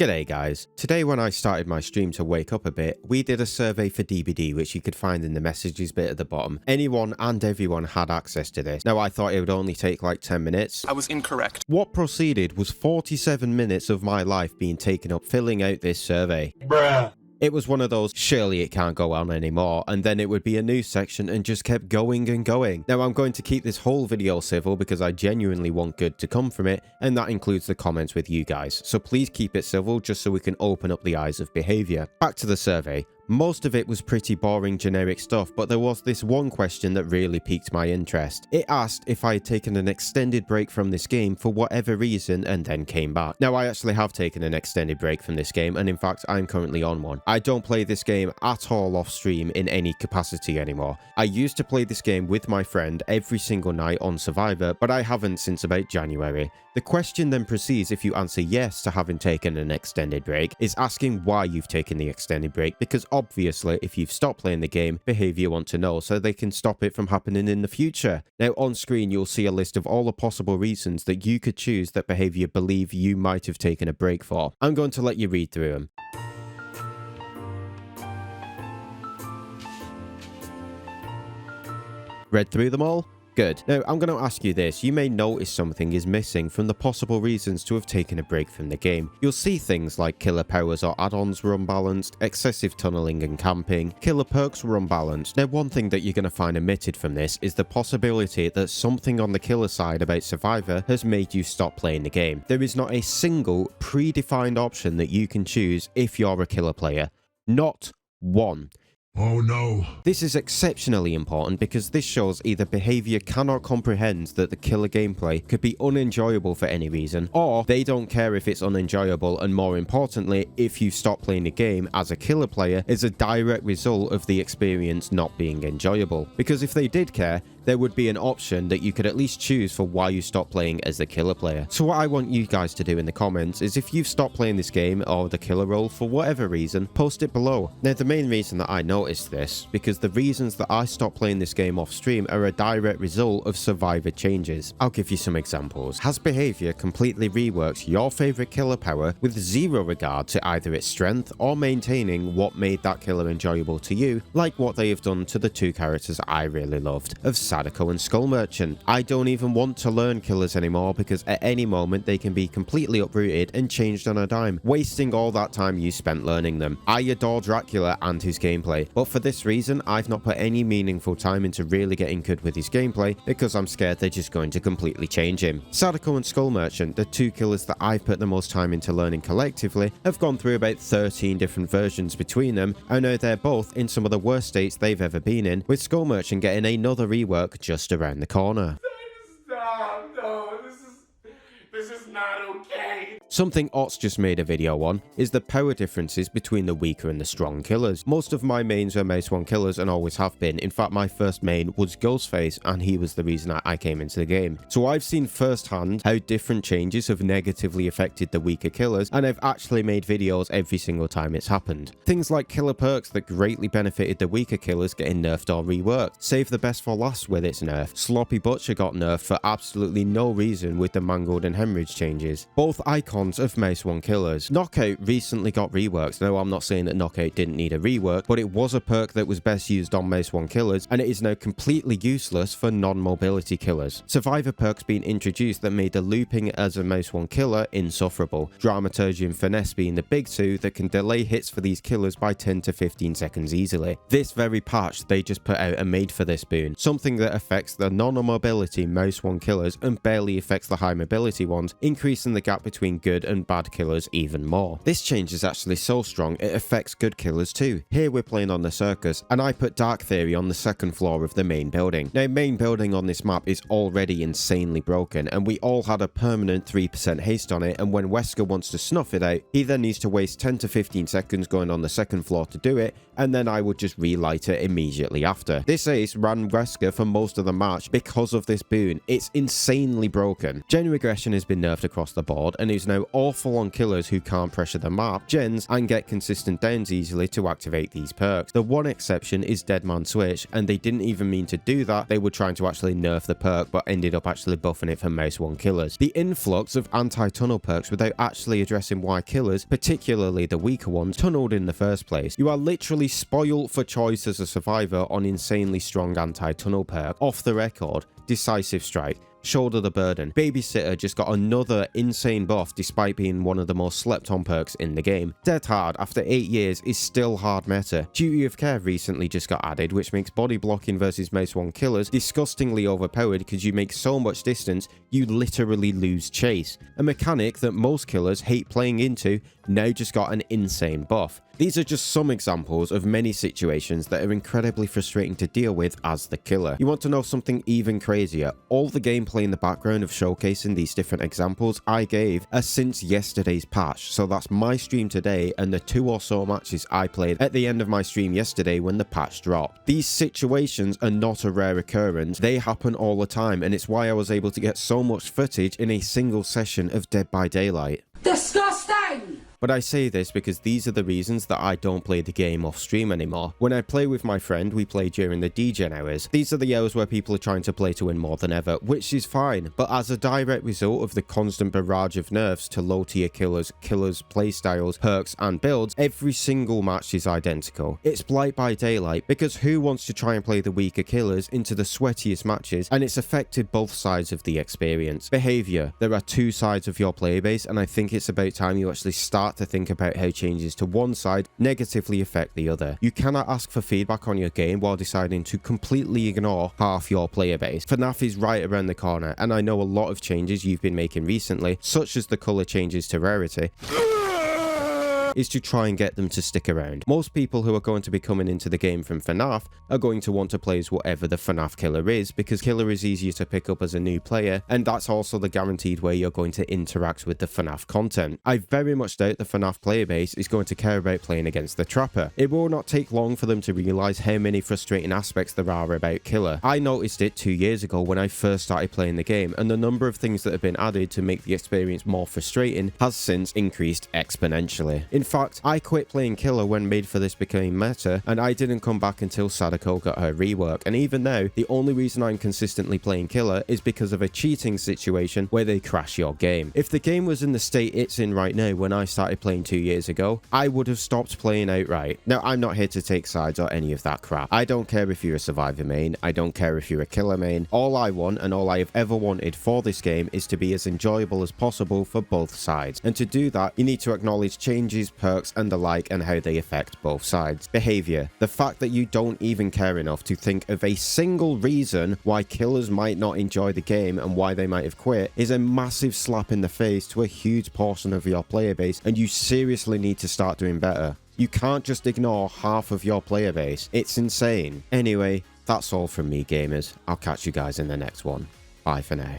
G'day guys, today when I started my stream to wake up a bit, we did a survey for DBD which you could find in the messages bit at the bottom. Anyone and everyone had access to this. Now I thought it would only take like 10 minutes. I was incorrect. What proceeded was 47 minutes of my life being taken up filling out this survey. Bruh. It was one of those, surely it can't go on anymore, and then it would be a news section and just kept going and going. Now I'm going to keep this whole video civil because I genuinely want good to come from it, and that includes the comments with you guys. So please keep it civil just so we can open up the eyes of behaviour. Back to the survey. Most of it was pretty boring generic stuff, but there was this one question that really piqued my interest. It asked if I had taken an extended break from this game for whatever reason and then came back. Now I actually have taken an extended break from this game, and in fact I'm currently on one. I don't play this game at all off stream in any capacity anymore. I used to play this game with my friend every single night on Survivor, but I haven't since about January. The question then proceeds if you answer yes to having taken an extended break, is asking why you've taken the extended break, because obviously if you've stopped playing the game, behaviour want to know so they can stop it from happening in the future. Now on screen you'll see a list of all the possible reasons that you could choose that behaviour believe you might have taken a break for. I'm going to let you read through them. Read through them all? Good. Now, I'm going to ask you this. You may notice something is missing from the possible reasons to have taken a break from the game. You'll see things like killer powers or add-ons were unbalanced, excessive tunneling and camping, killer perks were unbalanced. Now, one thing that you're going to find omitted from this is the possibility that something on the killer side about Survivor has made you stop playing the game. There is not a single predefined option that you can choose if you're a killer player. Not one. Oh no. This is exceptionally important because this shows either behaviour cannot comprehend that the killer gameplay could be unenjoyable for any reason, or they don't care if it's unenjoyable, and more importantly, if you stop playing the game as a killer player is a direct result of the experience not being enjoyable. Because if they did care, there would be an option that you could at least choose for why you stop playing as the killer player. So what I want you guys to do in the comments is if you've stopped playing this game or the killer role for whatever reason, post it below. Now the main reason that I noticed this, because the reasons that I stopped playing this game off stream are a direct result of Survivor changes. I'll give you some examples. Has behaviour completely reworked your favourite killer power with zero regard to either its strength or maintaining what made that killer enjoyable to you, like what they have done to the two characters I really loved, of Sadako and Skull Merchant. I don't even want to learn killers anymore because at any moment they can be completely uprooted and changed on a dime, wasting all that time you spent learning them. I adore Dracula and his gameplay, but for this reason I've not put any meaningful time into really getting good with his gameplay because I'm scared they're just going to completely change him. Sadako and Skull Merchant, the two killers that I've put the most time into learning collectively, have gone through about 13 different versions between them. I know they're both in some of the worst states they've ever been in, with Skull Merchant getting another rework just around the corner. Stop. No, this is not okay. Something Ots just made a video on is the power differences between the weaker and the strong killers. Most of my mains are Mace 1 killers and always have been. In fact, my first main was Ghostface and he was the reason I came into the game. So I've seen firsthand how different changes have negatively affected the weaker killers, and I've actually made videos every single time it's happened. Things like killer perks that greatly benefited the weaker killers getting nerfed or reworked. Save the best for last with its nerf. Sloppy Butcher got nerfed for absolutely no reason with the Mangled and Hemorrhage changes. Both icons of Mace 1 killers. Knockout recently got reworked. Now I'm not saying that Knockout didn't need a rework, but it was a perk that was best used on Mace 1 killers, and it is now completely useless for non-mobility killers. Survivor perks being introduced that made the looping as a Mace 1 killer insufferable. Dramaturgy and Finesse being the big two that can delay hits for these killers by 10 to 15 seconds easily. This very patch they just put out and made for this boon, something that affects the non-mobility Mace 1 killers and barely affects the high mobility ones, increasing the gap between good and bad killers even more. This change is actually so strong it affects good killers too. Here we're playing on the circus and I put Dark Theory on the second floor of the main building. Now main building on this map is already insanely broken and we all had a permanent 3% haste on it, and when Wesker wants to snuff it out he then needs to waste 10 to 15 seconds going on the second floor to do it, and then I would just relight it immediately after. This ace ran Wesker for most of the match because of this boon. It's insanely broken. Genuine aggression has been nerfed across the board and is now out all full-on killers who can't pressure the map, gens, and get consistent downs easily to activate these perks. The one exception is Dead Man Switch, and they didn't even mean to do that. They were trying to actually nerf the perk, but ended up actually buffing it for most one killers. The influx of anti-tunnel perks without actually addressing why killers, particularly the weaker ones, tunneled in the first place. You are literally spoiled for choice as a survivor on insanely strong anti-tunnel perk. Off the record, Decisive Strike, Shoulder the Burden. Babysitter just got another insane buff despite being one of the most slept on perks in the game. Dead Hard, after 8 years, is still hard meta. Duty of Care recently just got added, which makes body blocking versus most one killers disgustingly overpowered because you make so much distance, you literally lose chase. A mechanic that most killers hate playing into now just got an insane buff. These are just some examples of many situations that are incredibly frustrating to deal with as the killer. You want to know something even crazier? All the gameplay in the background of showcasing these different examples I gave are since yesterday's patch, so that's my stream today and the 2 or so matches I played at the end of my stream yesterday when the patch dropped. These situations are not a rare occurrence, they happen all the time, and it's why I was able to get so much footage in a single session of Dead by Daylight. Disgusting! But I say this because these are the reasons that I don't play the game off stream anymore. When I play with my friend, we play during the degen hours. These are the hours where people are trying to play to win more than ever, which is fine. But as a direct result of the constant barrage of nerfs to low tier killers, playstyles, perks, and builds, every single match is identical. It's Blight by Daylight because who wants to try and play the weaker killers into the sweatiest matches, and it's affected both sides of the experience. Behavior. There are 2 sides of your player base, and I think it's about time you actually start to think about how changes to one side negatively affect the other. You cannot ask for feedback on your game while deciding to completely ignore half your player base. FNAF is right around the corner, and I know a lot of changes you've been making recently, such as the colour changes to rarity, is to try and get them to stick around. Most people who are going to be coming into the game from FNAF are going to want to play as whatever the FNAF killer is, because killer is easier to pick up as a new player, and that's also the guaranteed way you're going to interact with the FNAF content. I very much doubt the FNAF player base is going to care about playing against the Trapper. It will not take long for them to realise how many frustrating aspects there are about killer. I noticed it 2 years ago when I first started playing the game, and the number of things that have been added to make the experience more frustrating has since increased exponentially. In fact, I quit playing killer when Made for This became meta, and I didn't come back until Sadako got her rework, and even now, the only reason I'm consistently playing killer is because of a cheating situation where they crash your game. If the game was in the state it's in right now when I started playing 2 years ago, I would have stopped playing outright. Now, I'm not here to take sides or any of that crap. I don't care if you're a survivor main, I don't care if you're a killer main. All I want, and all I have ever wanted for this game, is to be as enjoyable as possible for both sides, and to do that, you need to acknowledge changes, perks, and the like, and how they affect both sides. Behavior. The fact that you don't even care enough to think of a single reason why killers might not enjoy the game and why they might have quit is a massive slap in the face to a huge portion of your player base, and you seriously need to start doing better. You can't just ignore half of your player base. It's insane. Anyway, that's all from me, gamers. I'll catch you guys in the next one. Bye for now.